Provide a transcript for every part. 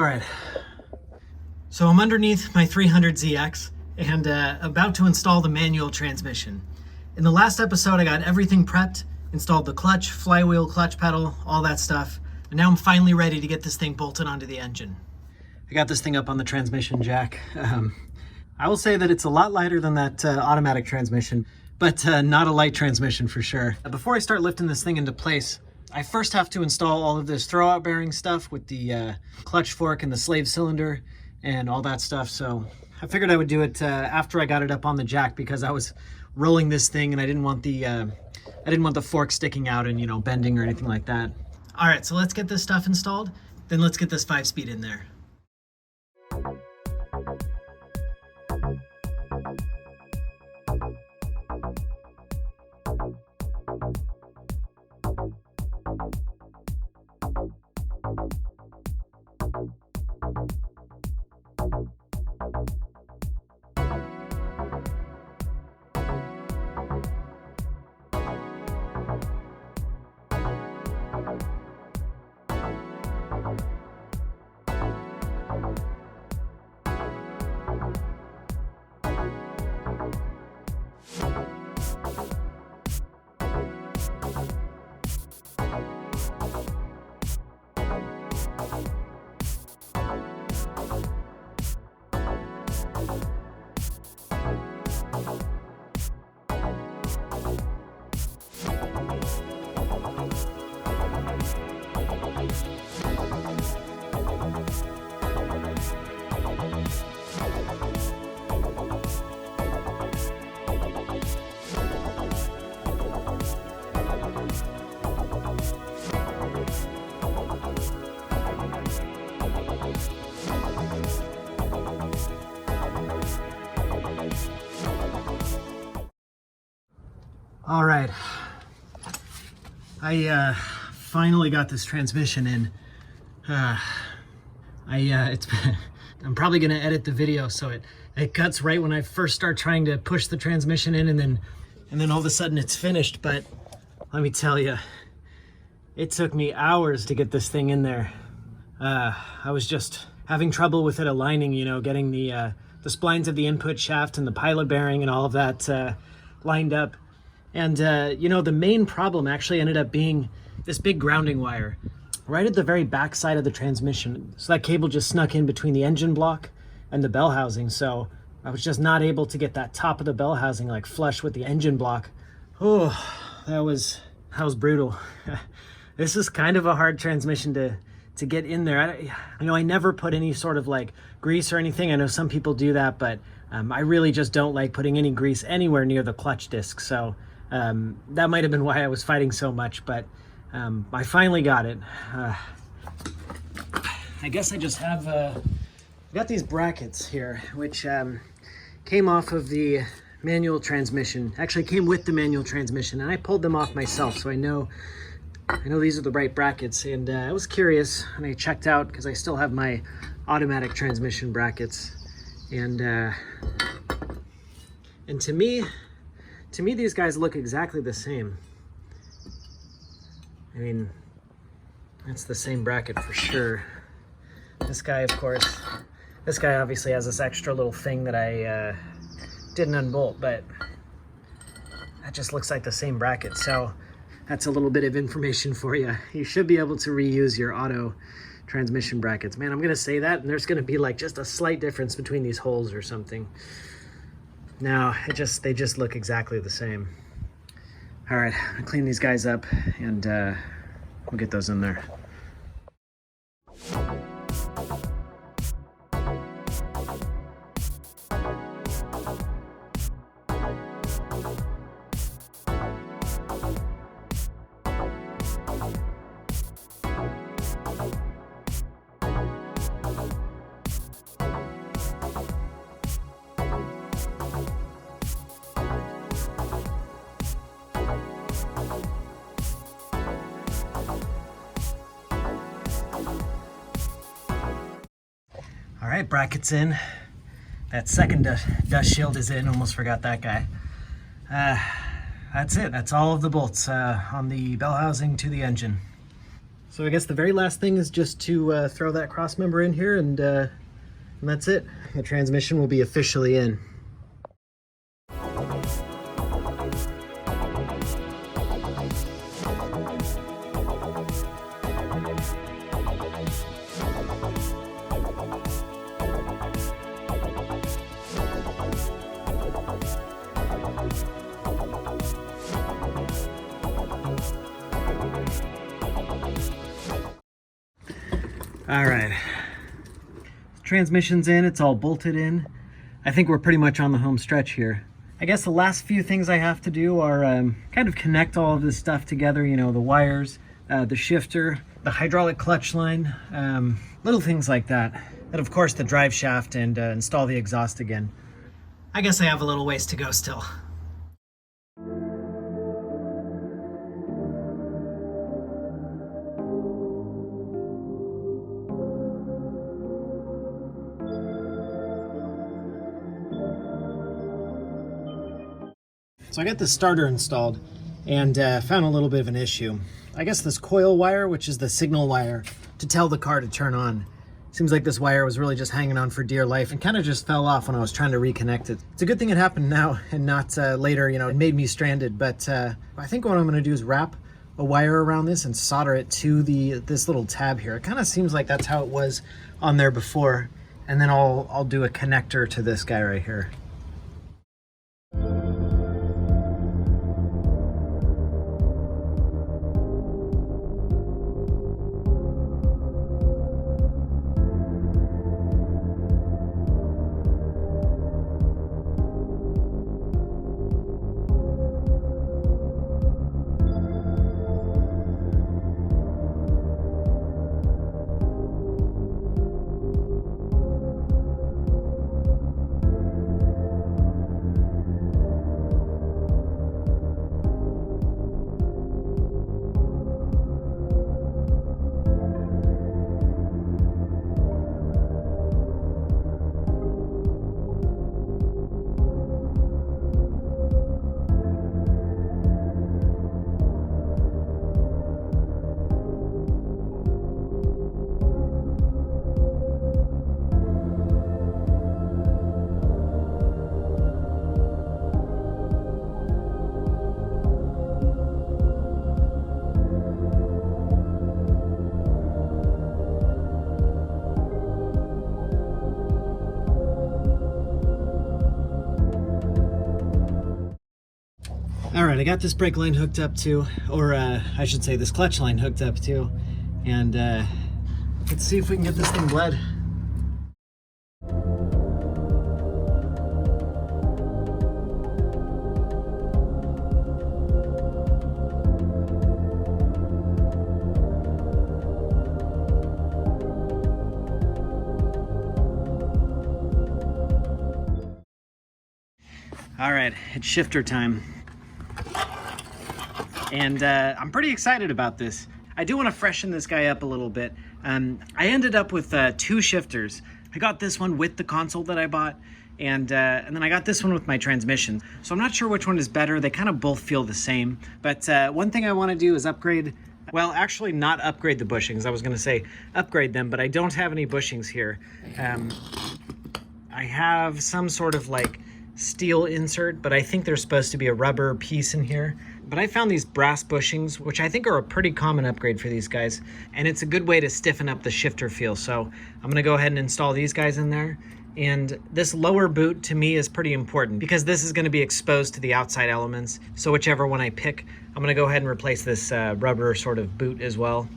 All right, so I'm underneath my 300ZX and about to install the manual transmission. In the last episode, I got everything prepped, installed the clutch, flywheel, clutch pedal, all that stuff. And now I'm finally ready to get this thing bolted onto the engine. I got this thing up on the transmission jack. I will say that it's a lot lighter than that automatic transmission, but not a light transmission for sure. Before I start lifting this thing into place, I first have to install all of this throwout bearing stuff with the clutch fork and the slave cylinder and all that stuff. So I figured I would do it after I got it up on the jack, because I was rolling this thing and I didn't want the fork sticking out and, you know, bending or anything like that. All right, so let's get this stuff installed. Then let's get this 5-speed in there. All right, I finally got this transmission in. I'm probably gonna edit the video so it cuts right when I first start trying to push the transmission in, and then all of a sudden it's finished. But let me tell you, it took me hours to get this thing in there. I was just having trouble with it aligning, you know, getting the splines of the input shaft and the pilot bearing and all of that lined up. And, you know, the main problem actually ended up being this big grounding wire right at the very back side of the transmission. So that cable just snuck in between the engine block and the bell housing. So I was just not able to get that top of the bell housing like flush with the engine block. Oh, that was brutal. This is kind of a hard transmission to get in there. You know, I never put any sort of like grease or anything. I know some people do that, but I really just don't like putting any grease anywhere near the clutch disc. So that might have been why I was fighting so much, but I finally got it. I guess I just have got these brackets here, which came off of the manual transmission. Actually came with the manual transmission, and I pulled them off myself, so I know these are the right brackets. And I was curious, and I checked out because I still have my automatic transmission brackets, and to me these guys look exactly the same. I mean, it's the same bracket for sure. This guy, of course, this guy obviously has this extra little thing that I didn't unbolt, but that just looks like the same bracket. So that's a little bit of information for you. You should be able to reuse your auto transmission brackets. Man, I'm gonna say that, and there's gonna be like just a slight difference between these holes or something. No, they just look exactly the same. All right, I'll clean these guys up, and we'll get those in there. All right, brackets in. That second dust shield is in, almost forgot that guy. That's it, that's all of the bolts on the bell housing to the engine. So I guess the very last thing is just to throw that cross member in here, and that's it. The transmission will be officially in. All right, transmission's in, it's all bolted in. I think we're pretty much on the home stretch here. I guess the last few things I have to do are kind of connect all of this stuff together, you know, the wires, the shifter, the hydraulic clutch line, little things like that. And of course the drive shaft, and install the exhaust again. I guess I have a little ways to go still. So I got the starter installed and found a little bit of an issue. I guess this coil wire, which is the signal wire to tell the car to turn on, seems like this wire was really just hanging on for dear life and kind of just fell off when I was trying to reconnect it. It's a good thing it happened now and not later, you know, it made me stranded. But I think what I'm gonna do is wrap a wire around this and solder it to this little tab here. It kind of seems like that's how it was on there before. And then I'll do a connector to this guy right here. All right, I got this brake line hooked up too, or I should say this clutch line hooked up too. And let's see if we can get this thing bled. All right, it's shifter time. And I'm pretty excited about this. I do want to freshen this guy up a little bit. I ended up with 2 shifters. I got this one with the console that I bought, and then I got this one with my transmission. So I'm not sure which one is better. They kind of both feel the same. But one thing I want to do is upgrade, well, actually not upgrade the bushings. I was going to say upgrade them, but I don't have any bushings here. I have some sort of like steel insert, but I think there's supposed to be a rubber piece in here. But I found these brass bushings, which I think are a pretty common upgrade for these guys, and it's a good way to stiffen up the shifter feel. So I'm gonna go ahead and install these guys in there. And this lower boot to me is pretty important because this is gonna be exposed to the outside elements. So whichever one I pick, I'm gonna go ahead and replace this rubber sort of boot as well.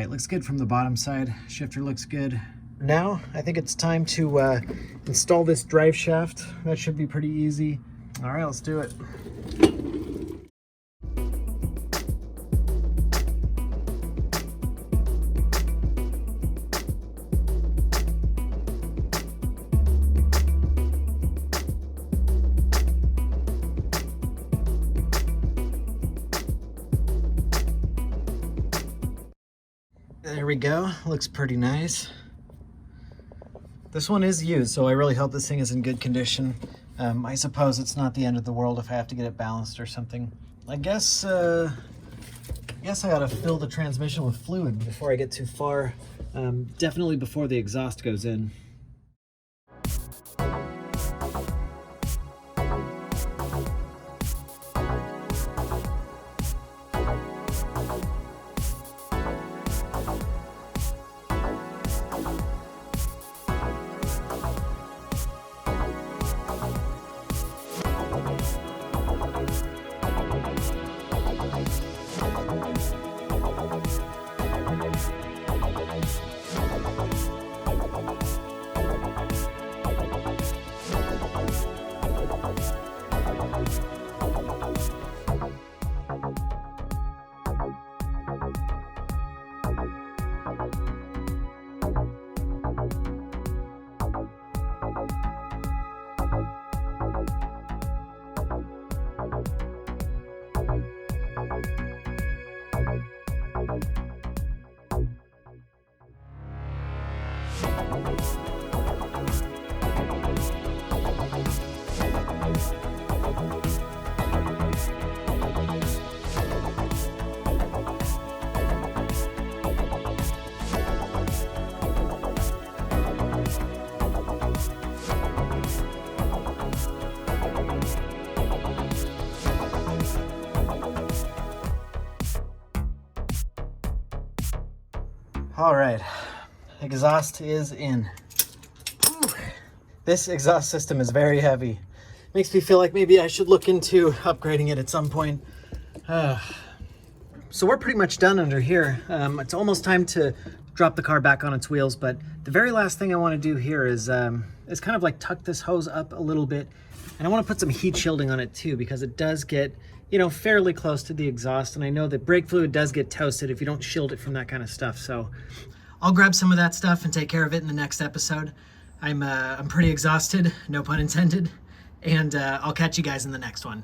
right, looks good from the bottom side. Shifter looks good. Now, I think it's time to install this drive shaft. That should be pretty easy. All right, let's do it. There we go, looks pretty nice. This one is used, so I really hope this thing is in good condition. I suppose it's not the end of the world if I have to get it balanced or something. I guess I ought to fill the transmission with fluid before I get too far. Definitely before the exhaust goes in. All right, exhaust is in. Whew. This exhaust system is very heavy. Makes me feel like maybe I should look into upgrading it at some point. So we're pretty much done under here. It's almost time to drop the car back on its wheels, but the very last thing I want to do here is kind of like tuck this hose up a little bit, and I want to put some heat shielding on it too, because it does get, you know, fairly close to the exhaust, and I know that brake fluid does get toasted if you don't shield it from that kind of stuff. So I'll grab some of that stuff and take care of it in the next episode. I'm pretty exhausted, no pun intended, and I'll catch you guys in the next one.